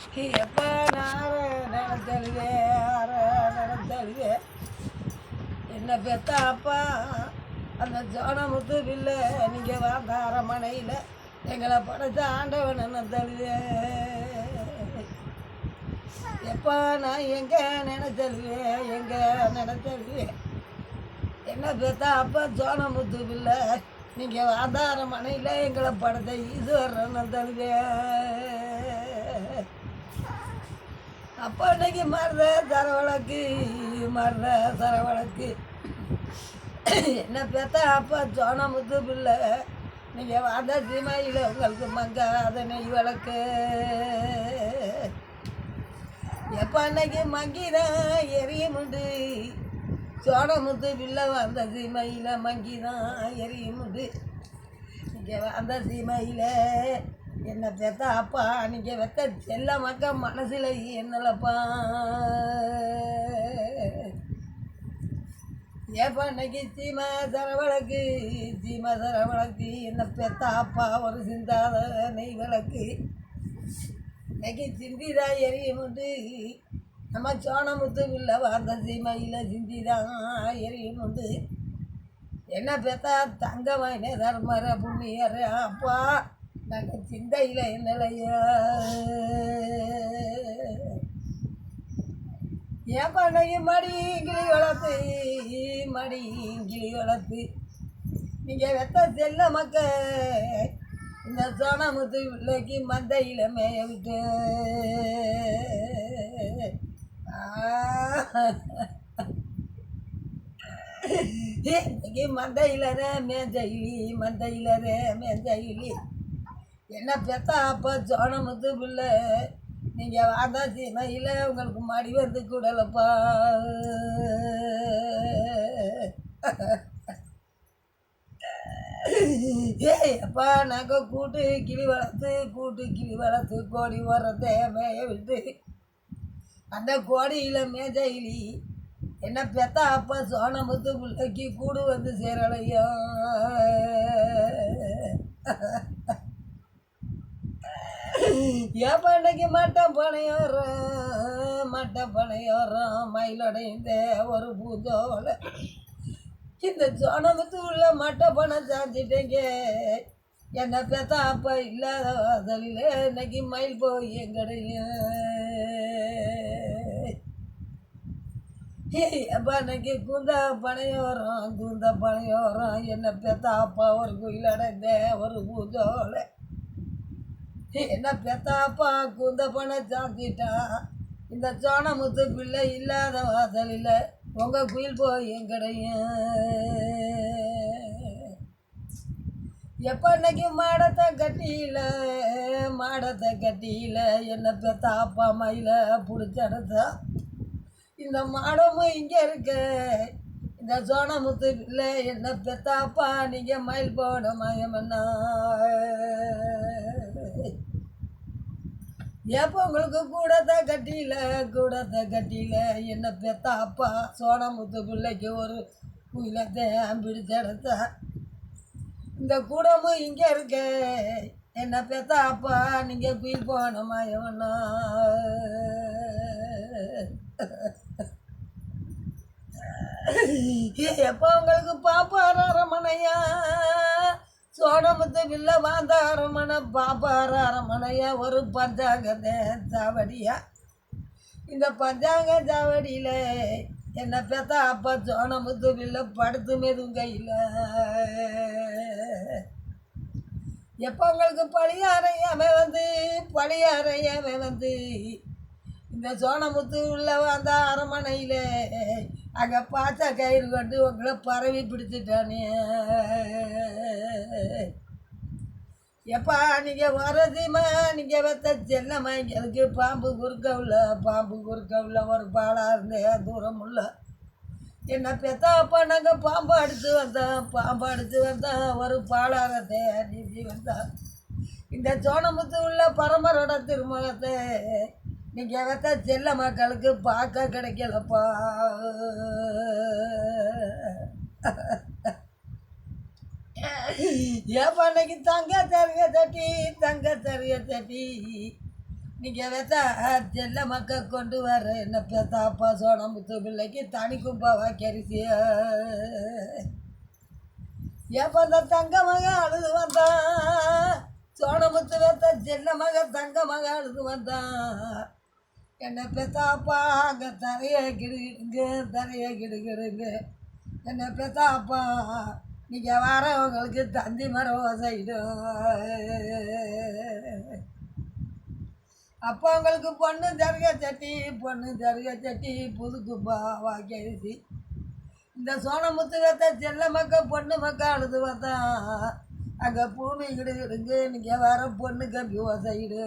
எப்போ நடத்தலுவே நடத்தலுவே என்ன பெத்த அப்பா அந்த ஜோனமுத்து பிள்ளை நீங்கள் வாழ்ந்த அரமனையில் எங்களை படைச்ச ஆண்டவன் என்ன தழுவே எப்போ நான் எங்கே நினைச்சலுவேன் எங்கே நினைச்சலுவேன் என்ன பெத்த அப்பா ஜோனமுத்து பிள்ளை நீங்கள் வாழ்ந்த அரமனையில் எங்களை படைச்ச ஈஸ்வரன் தழுவேன் அப்போ அன்னைக்கு மருத சரவழக்கு என்ன பெத்த அப்பா சோனமுத்து பிள்ளை நீங்கள் வந்த சீமையில் உங்களுக்கு மங்காத நெய் வழக்கு எப்போ அன்னைக்கு மங்கிதான் எரியுமுண்டு சோனமுத்து பிள்ளை வந்த சீமையில் மங்கிதான் எரியுமுண்டு நீங்கள் வந்த சீமையில் என்ன பெத்த அப்பா நீங்கள் வெத்த செல்ல மக்க மனசில் என்னலப்பா ஏப்பா இன்னைக்கு சீமை சரவழக்கு என்ன பெத்த அப்பா ஒரு சிந்தாத நெய் விளக்கு இன்னைக்கு சிந்திதான் எரியுமுண்டு நம்ம சோனமுத்து பிள்ளை வாழ்ந்த சீமையில் சிந்திதான் எரியுமுண்டு என்ன பெத்தா தங்கமான தர்மர புண்ணியர் அப்பா நாங்கள் சிந்தையில் என்னலையா ஏன் பண்ணைய மடி கிளி வளர்த்து நீங்கள் வெத்த செல்ல மக்க இந்த சோனமுத்து பிள்ளைக்கு மந்தையில் மேய விட்டு இன்னைக்கு மந்தையிலரே மேஞ்சையிலி என்ன பெத்த அப்போ சோனமுத்து பிள்ளை நீங்கள் வாந்தா சீமையில் உங்களுக்கு மடி வந்து கூடலப்பா அப்பா நாங்கள் கூட்டு கிளி வளர்த்து கோடி வர்றதை மேய விட்டு அந்த கோடியில் மேஜையிலி என்ன பெத்த அப்பா சோனமுத்து பிள்ளைக்கு கூடு வந்து சேரலையோ ஏப்பா இன்னைக்கு மட்டை பனையோரம் மயிலடைந்த ஒரு பூஜோல இந்த சோனமுத்து உள்ள மட்டை பணம் சாஞ்சிட்டேங்க என்ன பெத்த அப்பா இல்லாத வாசலில் இன்னைக்கு மயில் போய் எங்கடையும் அப்பா இன்னைக்கு கூந்த பனையோரம் என்ன பெத்த அப்பா ஒரு கோயில் அடைந்த ஒரு பூஜோல என்ன பெத்தாப்பா கூந்த பண்ண சாத்திட்டா இந்த சோனமுத்து பிள்ளை இல்லாத வாசலில் உங்கள் குயில் போய் எங்கடையும் எப்போ இன்னைக்கு மாடத்தை கட்டியில் என்ன பெத்தாப்பா மயில பிடிச்சடத்தா இந்த மாடமும் இங்கே இருக்க இந்த சோனமுத்து பிள்ளை என்ன பெத்தாப்பா நீங்கள் மயில் போன மயமன்னா எப்போ உங்களுக்கு கூடத்தை கட்டியில் என்ன பெத்த அப்பா சோனமுத்து பிள்ளைக்கு ஒரு குயிலத்தை பிடிச்செடுத்தா இந்த கூடமும் இங்கே இருக்க என்ன பெத்த அப்பா நீங்கள் குயில் போன மாயவண்ணா எப்போ உங்களுக்கு பாப்பார அரமனையா சோனமுத்து பிள்ளை வாழ்ந்த அரமனை பாப்பார அரமனையா ஒரு பஞ்சாங்க சாவடியா இந்த பஞ்சாங்க சாவடியில் என்ன பெத்த அப்பா சோனமுத்து பிள்ளை படுத்து மெதுவும் கையில் எப்போ உங்களுக்கு பழியாரையாமே வந்து இந்த சோனமுத்து உள்ள வந்த அரமனையில் அங்கே பாச்சா கயிறு கொண்டு உங்களை பரவி பிடிச்சிட்டானே எப்பா நீங்கள் வரதுமா நீங்கள் வெத்த செல்லம்மா இங்கே பாம்பு குறுக்க உள்ள ஒரு பாலாக இருந்தேன் தூரம் உள்ள என்ன பெத்த அப்பா நாங்கள் பாம்பு அடித்து வந்தோம் ஒரு பாலாரத்தை நீதி வந்தான் இந்த சோனமுத்து உள்ள பரமரோட திருமுகத்தை நீங்கள் வெத்த செல்ல மக்களுக்கு பார்க்க கிடைக்கலப்பா ஏப்பா இன்னைக்கு தங்க தருக தட்டி நீங்கள் வெத்தா செல்ல மக்க கொண்டு வர என்ன பெத்தா அப்பா சோனமுத்து பிள்ளைக்கு தனி கும்பாவா கரிசிய எப்போ அந்த தங்க மக அழுது வந்தான் சோனமுத்து வெத்த செல்ல மக தங்க மக அழுது வந்தான் என்ன பெத்தாப்பா அங்கே தரைய கிடுகிடுங்க என்ன பெத்தாப்பா நீங்கள் வரவங்களுக்கு தந்தி மரம் சைடும் அப்போ அவங்களுக்கு பொண்ணு தருக சட்டி புது கும்பாவா கரிசி இந்த சோனமுத்து வெத்த செல்ல மக்க பொண்ணு மக்க அழுது வந்தா அங்கே பூமி கிடுகிடுங்க நீங்கள் வர பொண்ணு கம்பி சைடு